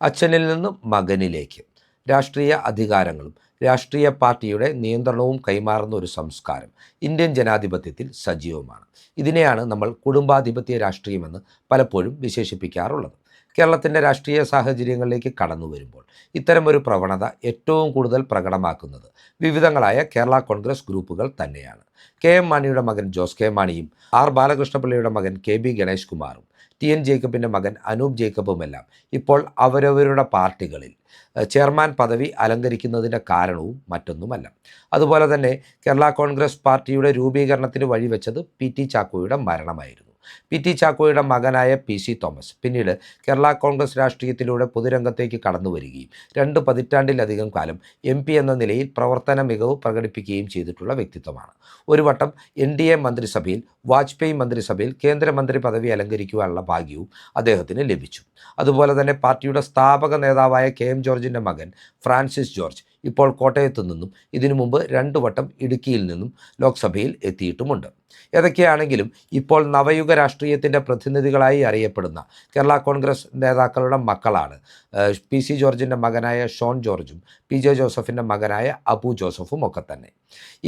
അച്ഛനിൽ നിന്നും മകനിലേക്ക് രാഷ്ട്രീയ അധികാരങ്ങളും രാഷ്ട്രീയ പാർട്ടിയുടെ നിയന്ത്രണവും കൈമാറുന്ന ഒരു സംസ്കാരം ഇന്ത്യൻ ജനാധിപത്യത്തിൽ സജീവമാണ്. ഇതിനെയാണ് നമ്മൾ കുടുംബാധിപത്യ രാഷ്ട്രീയമെന്ന് പലപ്പോഴും വിശേഷിപ്പിക്കാറുള്ളത്. കേരളത്തിൻ്റെ രാഷ്ട്രീയ സാഹചര്യങ്ങളിലേക്ക് കടന്നു വരുമ്പോൾ ഇത്തരമൊരു പ്രവണത ഏറ്റവും കൂടുതൽ പ്രകടമാക്കുന്നത് വിവിധങ്ങളായ കേരള കോൺഗ്രസ് ഗ്രൂപ്പുകൾ തന്നെയാണ്. കെ എം മാണിയുടെ മകൻ ജോസ് കെ മാണിയും ആർ ബാലകൃഷ്ണപിള്ളയുടെ മകൻ കെ ബി ഗണേഷ് കുമാറും ടി എൻ ജേക്കബിൻ്റെ മകൻ അനൂപ് ജേക്കബുമെല്ലാം ഇപ്പോൾ അവരവരുടെ പാർട്ടികളിൽ ചെയർമാൻ പദവി അലങ്കരിക്കുന്നതിൻ്റെ കാരണവും മറ്റൊന്നുമല്ല. അതുപോലെ തന്നെ കേരള കോൺഗ്രസ് പാർട്ടിയുടെ രൂപീകരണത്തിന് വഴിവെച്ചത് പി ടി ചാക്കോയുടെ മരണമായിരുന്നു. പി ടി ചാക്കോയുടെ മകനായ പി സി തോമസ് പിന്നീട് കേരള കോൺഗ്രസ് രാഷ്ട്രീയത്തിലൂടെ പൊതുരംഗത്തേക്ക് കടന്നു വരികയും 2 പതിറ്റാണ്ടിലധികം കാലം എം പി എന്ന നിലയിൽ പ്രവർത്തന മികവ് പ്രകടിപ്പിക്കുകയും ചെയ്തിട്ടുള്ള വ്യക്തിത്വമാണ്. ഒരു വട്ടം NDA മന്ത്രിസഭയിൽ, വാജ്പേയി മന്ത്രിസഭയിൽ കേന്ദ്രമന്ത്രി പദവി അലങ്കരിക്കുവാനുള്ള ഭാഗ്യവും അദ്ദേഹത്തിന് ലഭിച്ചു. അതുപോലെ തന്നെ പാർട്ടിയുടെ സ്ഥാപക നേതാവായ കെ എം ജോർജിൻ്റെ മകൻ ഫ്രാൻസിസ് ജോർജ് ഇപ്പോൾ കോട്ടയത്തു നിന്നും ഇതിനു മുമ്പ് 2 വട്ടം ഇടുക്കിയിൽ നിന്നും ലോക്സഭയിൽ എത്തിയിട്ടുമുണ്ട്. ഏതൊക്കെയാണെങ്കിലും ഇപ്പോൾ നവയുഗ രാഷ്ട്രീയത്തിൻ്റെ പ്രതിനിധികളായി അറിയപ്പെടുന്ന കേരള കോൺഗ്രസ് നേതാക്കളുടെ മക്കളാണ് പി സി ജോർജിൻ്റെ മകനായ ഷോൺ ജോർജും പി ജെ ജോസഫിൻ്റെ മകനായ അബു ജോസഫും ഒക്കെ തന്നെ.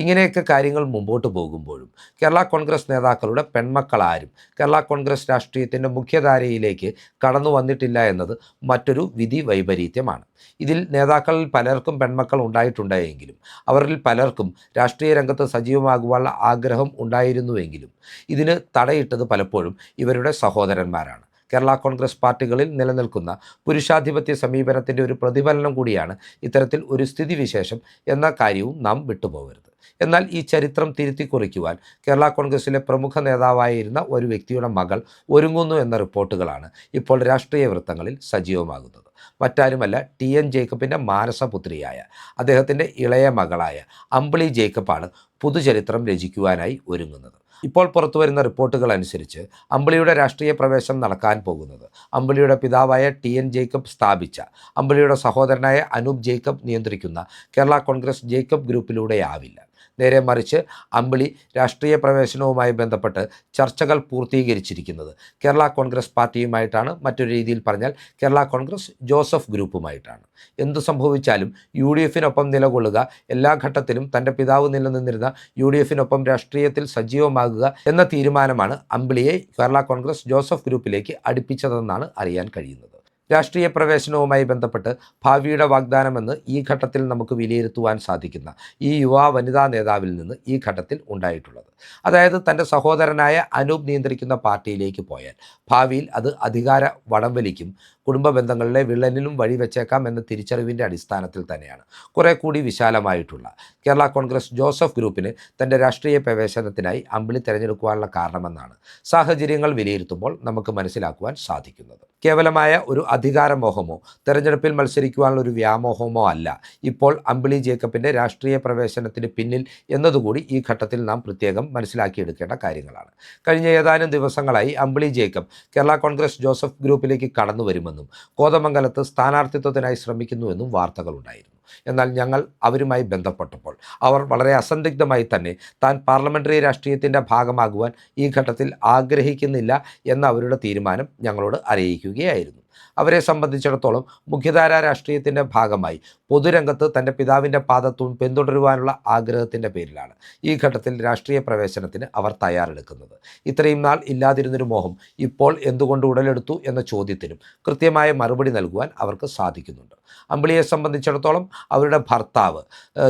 ഇങ്ങനെയൊക്കെ കാര്യങ്ങൾ മുമ്പോട്ട് പോകുമ്പോഴും കേരള കോൺഗ്രസ് നേതാക്കളുടെ പെൺമക്കളാരും കേരള കോൺഗ്രസ് രാഷ്ട്രീയത്തിൻ്റെ മുഖ്യധാരയിലേക്ക് കടന്നു വന്നിട്ടില്ല എന്നത് മറ്റൊരു വിധി വൈപരീത്യമാണ്. ഇതിൽ നേതാക്കളിൽ പലർക്കും പെൺമക്കൾ ഉണ്ടായിട്ടുണ്ടായെങ്കിലും അവരിൽ പലർക്കും രാഷ്ട്രീയ രംഗത്ത് സജീവമാകുവാനുള്ള ആഗ്രഹം ഉണ്ടായിരുന്നുവെങ്കിലും ഇതിന് തടയിട്ടത് പലപ്പോഴും ഇവരുടെ സഹോദരന്മാരാണ്. കേരള കോൺഗ്രസ് പാർട്ടികളിൽ നിലനിൽക്കുന്ന പുരുഷാധിപത്യ സമീപനത്തിൻ്റെ ഒരു പ്രതിഫലനം കൂടിയാണ് ഇത്തരത്തിൽ ഒരു സ്ഥിതിവിശേഷം എന്ന കാര്യവും നാം വിട്ടുപോകരുത്. എന്നാൽ ഈ ചരിത്രം തിരുത്തി കുറിക്കുവാൻ കേരള കോൺഗ്രസിലെ പ്രമുഖ നേതാവായിരുന്ന ഒരു വ്യക്തിയുടെ മകൾ ഒരുങ്ങുന്നു എന്ന റിപ്പോർട്ടുകളാണ് ഇപ്പോൾ രാഷ്ട്രീയ വൃത്തങ്ങളിൽ സജീവമാകുന്നത്. മറ്റാരുമല്ല, ടി എൻ ജേക്കബിൻ്റെ മാനസപുത്രിയായ അദ്ദേഹത്തിൻ്റെ ഇളയ മകളായ അമ്പിളി ജേക്കബാണ് പുതുചരിത്രം രചിക്കുവാനായി ഒരുങ്ങുന്നത്. ഇപ്പോൾ പുറത്തുവരുന്ന റിപ്പോർട്ടുകൾ അനുസരിച്ച് അമ്പിളിയുടെ രാഷ്ട്രീയ പ്രവേശനം നടക്കാൻ പോകുന്നത് അമ്പിളിയുടെ പിതാവായ ടി എൻ ജേക്കബ് സ്ഥാപിച്ച അമ്പിളിയുടെ സഹോദരനായ അനൂപ് ജേക്കബ് നിയന്ത്രിക്കുന്ന കേരള കോൺഗ്രസ് ജേക്കബ് ഗ്രൂപ്പിലൂടെയാവില്ല. നേരെ മറിച്ച് അമ്പിളി രാഷ്ട്രീയ പ്രവേശനവുമായി ബന്ധപ്പെട്ട് ചർച്ചകൾ പൂർത്തീകരിച്ചിരിക്കുന്നത് കേരള കോൺഗ്രസ് പാർട്ടിയുമായിട്ടാണ്. മറ്റൊരു രീതിയിൽ പറഞ്ഞാൽ കേരള കോൺഗ്രസ് ജോസഫ് ഗ്രൂപ്പുമായിട്ടാണ്. എന്തു സംഭവിച്ചാലും UDFിനൊപ്പം നിലകൊള്ളുക, എല്ലാ ഘട്ടത്തിലും തൻ്റെ പിതാവ് നിലനിന്നിരുന്ന UDFിനൊപ്പം രാഷ്ട്രീയത്തിൽ സജീവമാകുക എന്ന തീരുമാനമാണ് അമ്പിളിയെ കേരള കോൺഗ്രസ് ജോസഫ് ഗ്രൂപ്പിലേക്ക് അടുപ്പിച്ചതെന്നാണ് അറിയാൻ കഴിയുന്നത്. രാഷ്ട്രീയ പ്രവേശനവുമായി ബന്ധപ്പെട്ട് ഭാവിയുടെ വാഗ്ദാനമെന്ന് ഈ ഘട്ടത്തിൽ നമുക്ക് വിലയിരുത്തുവാൻ സാധിക്കുന്ന ഈ വനിതാ നേതാവിൽ നിന്ന് ഈ ഘട്ടത്തിൽ ഉണ്ടായിട്ടുള്ളത്, അതായത് തൻ്റെ സഹോദരനായ അനൂപ് നിയന്ത്രിക്കുന്ന പാർട്ടിയിലേക്ക് പോയാൽ ഭാവിയിൽ അത് അധികാര വടംവലിക്കും കുടുംബ ബന്ധങ്ങളിലെ വിള്ളലിനും വഴിവെച്ചേക്കാം എന്ന തിരിച്ചറിവിൻ്റെ അടിസ്ഥാനത്തിൽ തന്നെയാണ് കുറെ കൂടി വിശാലമായിട്ടുള്ള കേരള കോൺഗ്രസ് ജോസഫ് ഗ്രൂപ്പിന് തൻ്റെ രാഷ്ട്രീയ പ്രവേശനത്തിനായി അമ്പിളി തിരഞ്ഞെടുക്കുവാനുള്ള കാരണമെന്നാണ് സാഹചര്യങ്ങൾ വിലയിരുത്തുമ്പോൾ നമുക്ക് മനസ്സിലാക്കുവാൻ സാധിക്കുന്നത്. കേവലമായ ഒരു അധികാരമോഹമോ തെരഞ്ഞെടുപ്പിൽ മത്സരിക്കുവാനുള്ള ഒരു വ്യാമോഹമോ അല്ല ഇപ്പോൾ അമ്പിളി ജേക്കബിൻ്റെ രാഷ്ട്രീയ പ്രവേശനത്തിന് പിന്നിൽ എന്നതുകൂടി ഈ ഘട്ടത്തിൽ നാം പ്രത്യേകം മനസ്സിലാക്കിയെടുക്കേണ്ട കാര്യങ്ങളാണ്. കഴിഞ്ഞ ഏതാനും ദിവസങ്ങളായി അമ്പിളി ജേക്കബ് കേരള കോൺഗ്രസ് ജോസഫ് ഗ്രൂപ്പിലേക്ക് കടന്നു വരുമെന്നും കോതമംഗലത്ത് സ്ഥാനാർത്ഥിത്വത്തിനായി ശ്രമിക്കുന്നുവെന്നും വാർത്തകളുണ്ടായിരുന്നു. എന്നാൽ ഞങ്ങൾ അവരുമായി ബന്ധപ്പെട്ടപ്പോൾ അവർ വളരെ അസന്ദിഗ്ധമായി തന്നെ താൻ പാർലമെൻ്ററി രാഷ്ട്രീയത്തിൻ്റെ ഭാഗമാകുവാൻ ഈ ഘട്ടത്തിൽ ആഗ്രഹിക്കുന്നില്ല എന്ന അവരുടെ തീരുമാനം ഞങ്ങളോട് അറിയിക്കുകയായിരുന്നു. അവരെ സംബന്ധിച്ചിടത്തോളം മുഖ്യധാര രാഷ്ട്രീയത്തിൻ്റെ ഭാഗമായി പൊതുരംഗത്ത് തൻ്റെ പിതാവിൻ്റെ പാദത്വം പിന്തുടരുവാനുള്ള ആഗ്രഹത്തിൻ്റെ പേരിലാണ് ഈ ഘട്ടത്തിൽ രാഷ്ട്രീയ പ്രവേശനത്തിന് അവർ തയ്യാറെടുക്കുന്നത്. ഇത്രയും നാൾ ഇല്ലാതിരുന്നൊരു മോഹം ഇപ്പോൾ എന്തുകൊണ്ട് ഉടലെടുത്തു എന്ന ചോദ്യത്തിനും കൃത്യമായ മറുപടി നൽകുവാൻ അവർക്ക് സാധിക്കുന്നുണ്ട്. അമ്പിളിയെ സംബന്ധിച്ചിടത്തോളം അവരുടെ ഭർത്താവ്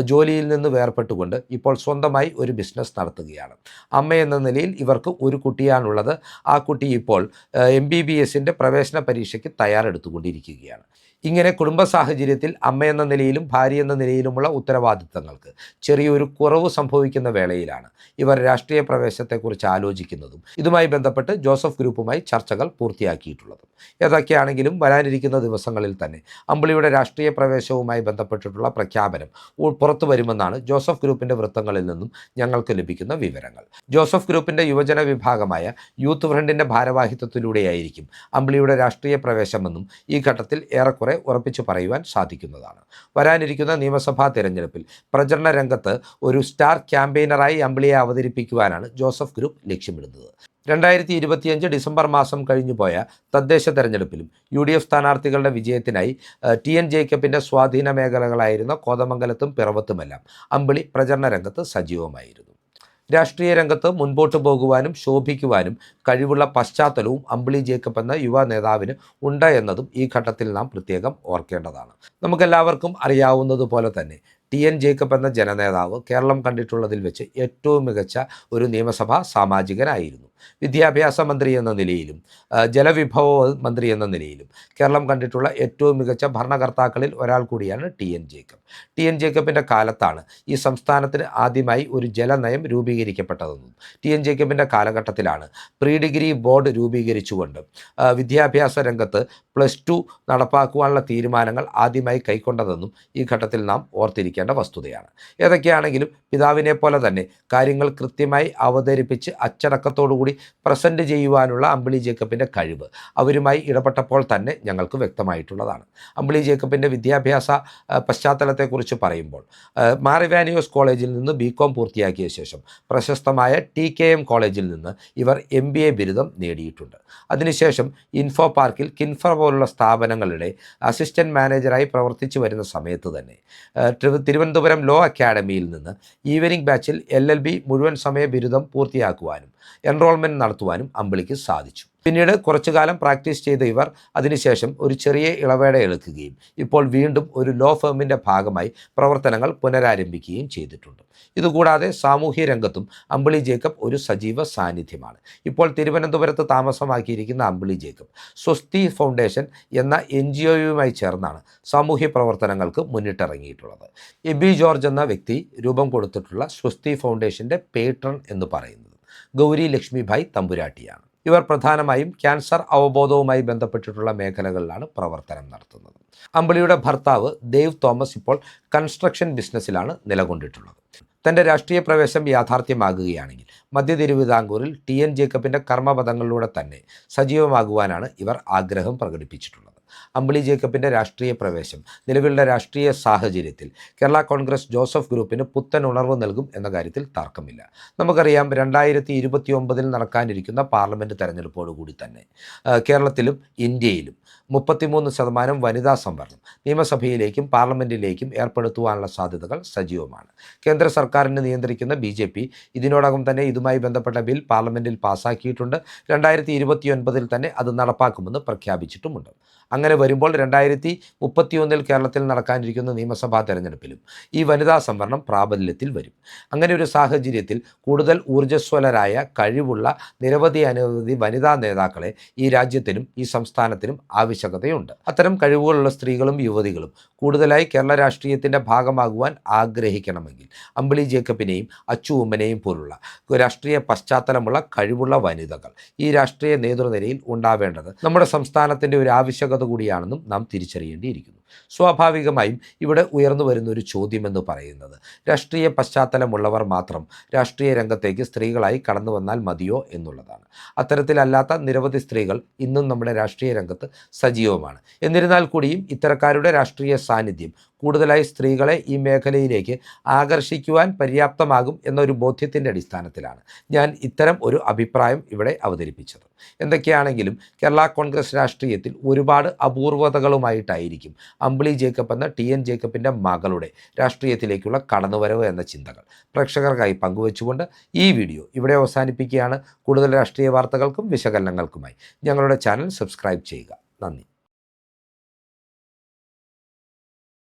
ജോലിയിൽ നിന്ന് വേർപെട്ടുകൊണ്ട് ഇപ്പോൾ സ്വന്തമായി ഒരു ബിസിനസ് നടത്തുകയാണ്. അമ്മ എന്ന നിലയിൽ ഇവർക്ക് ഒരു കുട്ടിയാണുള്ളത്. ആ കുട്ടി ഇപ്പോൾ MBBSൻ്റെ പ്രവേശന പരീക്ഷയ്ക്ക് തയ്യാറെടുത്തുകൊണ്ടിരിക്കുകയാണ്. ഇങ്ങനെ കുടുംബ സാഹചര്യത്തിൽ അമ്മ എന്ന നിലയിലും ഭാര്യ എന്ന നിലയിലുമുള്ള ഉത്തരവാദിത്തങ്ങൾക്ക് ചെറിയൊരു കുറവ് സംഭവിക്കുന്ന വേളയിലാണ് ഇവർ രാഷ്ട്രീയ പ്രവേശനത്തെക്കുറിച്ച് ആലോചിക്കുന്നതും ഇതുമായി ബന്ധപ്പെട്ട് ജോസഫ് ഗ്രൂപ്പുമായി ചർച്ചകൾ പൂർത്തിയാക്കിയിട്ടുള്ളതും. ഏതൊക്കെയാണെങ്കിലും വരാനിരിക്കുന്ന ദിവസങ്ങളിൽ തന്നെ അമ്പിളിയുടെ രാഷ്ട്രീയ പ്രവേശനവുമായി ബന്ധപ്പെട്ടിട്ടുള്ള പ്രഖ്യാപനം പുറത്തു വരുമെന്നാണ് ജോസഫ് ഗ്രൂപ്പിൻ്റെ വൃത്തങ്ങളിൽ നിന്നും ഞങ്ങൾക്ക് ലഭിക്കുന്ന വിവരങ്ങൾ. ജോസഫ് ഗ്രൂപ്പിൻ്റെ യുവജന വിഭാഗമായ യൂത്ത് ഫ്രണ്ടിൻ്റെ ഭാരവാഹിത്വത്തിലൂടെയായിരിക്കും അമ്പിളിയുടെ രാഷ്ട്രീയ പ്രവേശനമെന്നും ഈ ഘട്ടത്തിൽ ഏറെക്കുറെ ഉറപ്പിച്ചു പറയുവാൻ സാധിക്കുന്നതാണ്. വരാനിരിക്കുന്ന നിയമസഭാ തെരഞ്ഞെടുപ്പിൽ പ്രചരണ രംഗത്ത് ഒരു സ്റ്റാർ ക്യാമ്പയിനറായി അമ്പിളിയെ അവതരിപ്പിക്കുവാനാണ് ജോസഫ് ഗ്രൂപ്പ് ലക്ഷ്യമിടുന്നത്. 2025 ഡിസംബർ മാസം കഴിഞ്ഞുപോയ തദ്ദേശ തെരഞ്ഞെടുപ്പിലും UDF സ്ഥാനാർത്ഥികളുടെ വിജയത്തിനായി TN ജേക്കബിൻ്റെ സ്വാധീന മേഖലകളായിരുന്ന കോതമംഗലത്തും പിറവത്തുമെല്ലാം അമ്പിളി പ്രചരണ രംഗത്ത് സജീവമായിരുന്നു. രാഷ്ട്രീയ രംഗത്ത് മുൻപോട്ട് പോകുവാനും ശോഭിക്കുവാനും കഴിവുള്ള പശ്ചാത്തലവും അമ്പിളി ജേക്കബ് എന്ന യുവ നേതാവിന് ഉണ്ട് എന്നതും ഈ ഘട്ടത്തിൽ നാം പ്രത്യേകം ഓർക്കേണ്ടതാണ്. നമുക്കെല്ലാവർക്കും അറിയാവുന്നതുപോലെ തന്നെ TN ജേക്കബ് എന്ന ജനനേതാവ് കേരളം കണ്ടിട്ടുള്ളതിൽ വെച്ച് ഏറ്റവും മികച്ച ഒരു നിയമസഭാ സാമാജികനായിരുന്നു. വിദ്യാഭ്യാസ മന്ത്രി എന്ന നിലയിലും ജലവിഭവ മന്ത്രി എന്ന നിലയിലും കേരളം കണ്ടിട്ടുള്ള ഏറ്റവും മികച്ച ഭരണകർത്താക്കളിൽ ഒരാൾ കൂടിയാണ് TN ജേക്കബ്. TN ജേക്കബിൻ്റെ കാലത്താണ് ഈ സംസ്ഥാനത്തിന് ആദ്യമായി ഒരു ജലനയം രൂപീകരിക്കപ്പെട്ടതെന്നും TN ജേക്കബിൻ്റെ കാലഘട്ടത്തിലാണ് പ്രീ ഡിഗ്രി ബോർഡ് രൂപീകരിച്ചുകൊണ്ട് വിദ്യാഭ്യാസ രംഗത്ത് +2 നടപ്പാക്കുവാനുള്ള തീരുമാനങ്ങൾ ആദ്യമായി കൈക്കൊണ്ടതെന്നും ഈ ഘട്ടത്തിൽ നാം ഓർത്തിരിക്കേണ്ട വസ്തുതയാണ്. ഏതൊക്കെയാണെങ്കിലും പിതാവിനെ പോലെ തന്നെ കാര്യങ്ങൾ കൃത്യമായി അവതരിപ്പിച്ച് അച്ചടക്കത്തോടുകൂടി പ്രസൻറ്റ് ചെയ്യുവാനുള്ള അമ്പിളി ജേക്കബിൻ്റെ കഴിവ് അവരുമായി ഇടപെട്ടപ്പോൾ തന്നെ ഞങ്ങൾക്ക് വ്യക്തമായിട്ടുള്ളതാണ്. അമ്പിളി ജേക്കബിൻ്റെ വിദ്യാഭ്യാസ പശ്ചാത്തലത്തെക്കുറിച്ച് പറയുമ്പോൾ മാർ ഇവാനിയോസ് കോളേജിൽ നിന്ന് BCom പൂർത്തിയാക്കിയ ശേഷം പ്രശസ്തമായ TKM കോളേജിൽ നിന്ന് ഇവർ MBA ബിരുദം നേടിയിട്ടുണ്ട്. അതിനുശേഷം ഇൻഫോ പാർക്കിൽ കിൻഫ്ര പോലുള്ള സ്ഥാപനങ്ങളുടെ അസിസ്റ്റൻറ്റ് മാനേജറായി പ്രവർത്തിച്ചു വരുന്ന സമയത്ത് തന്നെ തിരുവനന്തപുരം ലോ അക്കാഡമിയിൽ നിന്ന് ഈവനിംഗ് ബാച്ചിൽ LLB മുഴുവൻ സമയ ബിരുദം പൂർത്തിയാക്കുവാനും എൻറോൾമെൻറ്റ് നടത്തുവാനും അമ്പിളിക്ക് സാധിച്ചു. പിന്നീട് കുറച്ചു കാലം പ്രാക്ടീസ് ചെയ്ത ഇവർ അതിനുശേഷം ഒരു ചെറിയ ഇളവേട എടുക്കുകയും ഇപ്പോൾ വീണ്ടും ഒരു ലോ ഫേമിൻ്റെ ഭാഗമായി പ്രവർത്തനങ്ങൾ പുനരാരംഭിക്കുകയും ചെയ്തിട്ടുണ്ട്. ഇതുകൂടാതെ സാമൂഹ്യ രംഗത്തും അമ്പിളി ജേക്കബ് ഒരു സജീവ സാന്നിധ്യമാണ്. ഇപ്പോൾ തിരുവനന്തപുരത്ത് താമസമാക്കിയിരിക്കുന്ന അമ്പിളി ജേക്കബ് സ്വസ്തി ഫൗണ്ടേഷൻ എന്ന NGOയുമായി ചേർന്നാണ് സാമൂഹ്യ പ്രവർത്തനങ്ങൾക്ക് മുന്നിട്ടിറങ്ങിയിട്ടുള്ളത്. എബി ജോർജ് എന്ന വ്യക്തി രൂപം കൊടുത്തിട്ടുള്ള സ്വസ്തി ഫൗണ്ടേഷൻ്റെ പേട്രൺ എന്ന് പറയുന്നത് ഗൗരി ലക്ഷ്മിഭായ് തമ്പുരാട്ടിയാണ്. ഇവർ പ്രധാനമായും ക്യാൻസർ അവബോധവുമായി ബന്ധപ്പെട്ടിട്ടുള്ള മേഖലകളിലാണ് പ്രവർത്തനം നടത്തുന്നത്. അമ്പിളിയുടെ ഭർത്താവ് ദേവ് തോമസ് ഇപ്പോൾ കൺസ്ട്രക്ഷൻ ബിസിനസ്സിലാണ് നിലകൊണ്ടിട്ടുള്ളത്. തൻ്റെ രാഷ്ട്രീയ പ്രവേശം യാഥാർത്ഥ്യമാകുകയാണെങ്കിൽ മധ്യ തിരുവിതാംകൂറിൽ TN ജേക്കബിൻ്റെ കർമ്മപദങ്ങളിലൂടെ തന്നെ സജീവമാകുവാനാണ് ഇവർ ആഗ്രഹം പ്രകടിപ്പിച്ചിട്ടുള്ളത്. അമ്പിളി ജേക്കബിൻ്റെ രാഷ്ട്രീയ പ്രവേശം നിലവിലുള്ള രാഷ്ട്രീയ സാഹചര്യത്തിൽ കേരള കോൺഗ്രസ് ജോസഫ് ഗ്രൂപ്പിന് പുത്തൻ ഉണർവ് നൽകും എന്ന കാര്യത്തിൽ തർക്കമില്ല. നമുക്കറിയാം 2029 നടക്കാനിരിക്കുന്ന പാർലമെൻറ്റ് തെരഞ്ഞെടുപ്പോടുകൂടി തന്നെ കേരളത്തിലും ഇന്ത്യയിലും 33% വനിതാ സംവരണം നിയമസഭയിലേക്കും പാർലമെൻറ്റിലേക്കും ഏർപ്പെടുത്തുവാനുള്ള സാധ്യതകൾ സജീവമാണ്. കേന്ദ്ര സർക്കാരിനെ നിയന്ത്രിക്കുന്ന BJP ഇതിനോടകം തന്നെ ഇതുമായി ബന്ധപ്പെട്ട ബിൽ പാർലമെൻറ്റിൽ പാസ്സാക്കിയിട്ടുണ്ട്. 2029 തന്നെ അത് നടപ്പാക്കുമെന്ന് പ്രഖ്യാപിച്ചിട്ടുമുണ്ട്. അങ്ങനെ വരുമ്പോൾ 2031 കേരളത്തിൽ നടക്കാനിരിക്കുന്ന നിയമസഭാ തെരഞ്ഞെടുപ്പിലും ഈ വനിതാ സംവരണം പ്രാബല്യത്തിൽ വരും. അങ്ങനെ ഒരു സാഹചര്യത്തിൽ കൂടുതൽ ഊർജ്ജസ്വലരായ കഴിവുള്ള അനവധി വനിതാ നേതാക്കളെ ഈ രാജ്യത്തിനും ഈ സംസ്ഥാനത്തിനും ആവശ്യകതയുണ്ട്. അത്തരം കഴിവുകളുള്ള സ്ത്രീകളും യുവതികളും കൂടുതലായി കേരള രാഷ്ട്രീയത്തിൻ്റെ ഭാഗമാകുവാൻ ആഗ്രഹിക്കണമെങ്കിൽ അമ്പിളി ജേക്കബിനെയും അച്ചു ഉമ്മനെയും പോലുള്ള രാഷ്ട്രീയ പശ്ചാത്തലമുള്ള കഴിവുള്ള വനിതകൾ ഈ രാഷ്ട്രീയ നേതൃനിരയിൽ ഉണ്ടാവേണ്ടത് നമ്മുടെ സംസ്ഥാനത്തിൻ്റെ ഒരു ആവശ്യകത കൂടിയാണെന്നും നാം തിരിച്ചറിയേണ്ടിയിരിക്കുന്നു. സ്വാഭാവികമായും ഇവിടെ ഉയർന്നു വരുന്ന ഒരു ചോദ്യമെന്ന് പറയുന്നത് രാഷ്ട്രീയ പശ്ചാത്തലമുള്ളവർ മാത്രം രാഷ്ട്രീയ രംഗത്തേക്ക് സ്ത്രീകളായി കടന്നു വന്നാൽ മതിയോ എന്നുള്ളതാണ്. അത്തരത്തിലല്ലാത്ത നിരവധി സ്ത്രീകൾ ഇന്നും നമ്മുടെ രാഷ്ട്രീയ രംഗത്ത് സജീവമാണ്. എന്നിരുന്നാൽ കൂടിയും ഇത്തരക്കാരുടെ രാഷ്ട്രീയ സാന്നിധ്യം കൂടുതലായി സ്ത്രീകളെ ഈ മേഖലയിലേക്ക് ആകർഷിക്കുവാൻ പര്യാപ്തമാകും എന്നൊരു ബോധ്യത്തിൻ്റെ അടിസ്ഥാനത്തിലാണ് ഞാൻ ഇത്തരം ഒരു അഭിപ്രായം ഇവിടെ അവതരിപ്പിച്ചത്. എന്തൊക്കെയാണെങ്കിലും കേരള കോൺഗ്രസ് രാഷ്ട്രീയത്തിൽ ഒരുപാട് അപൂർവതകളുമായിട്ടായിരിക്കും അമ്പിളി ജേക്കബ് എന്ന TN ജേക്കബിൻ്റെ മകളുടെ രാഷ്ട്രീയത്തിലേക്കുള്ള കടന്നുവരവ് എന്ന ചിന്തകൾ പ്രേക്ഷകർക്കായി പങ്കുവച്ചുകൊണ്ട് ഈ വീഡിയോ ഇവിടെ അവസാനിപ്പിക്കുകയാണ്. കൂടുതൽ രാഷ്ട്രീയ വാർത്തകൾക്കും വിശകലനങ്ങൾക്കുമായി ഞങ്ങളുടെ ചാനൽ സബ്സ്ക്രൈബ് ചെയ്യുക. നന്ദി.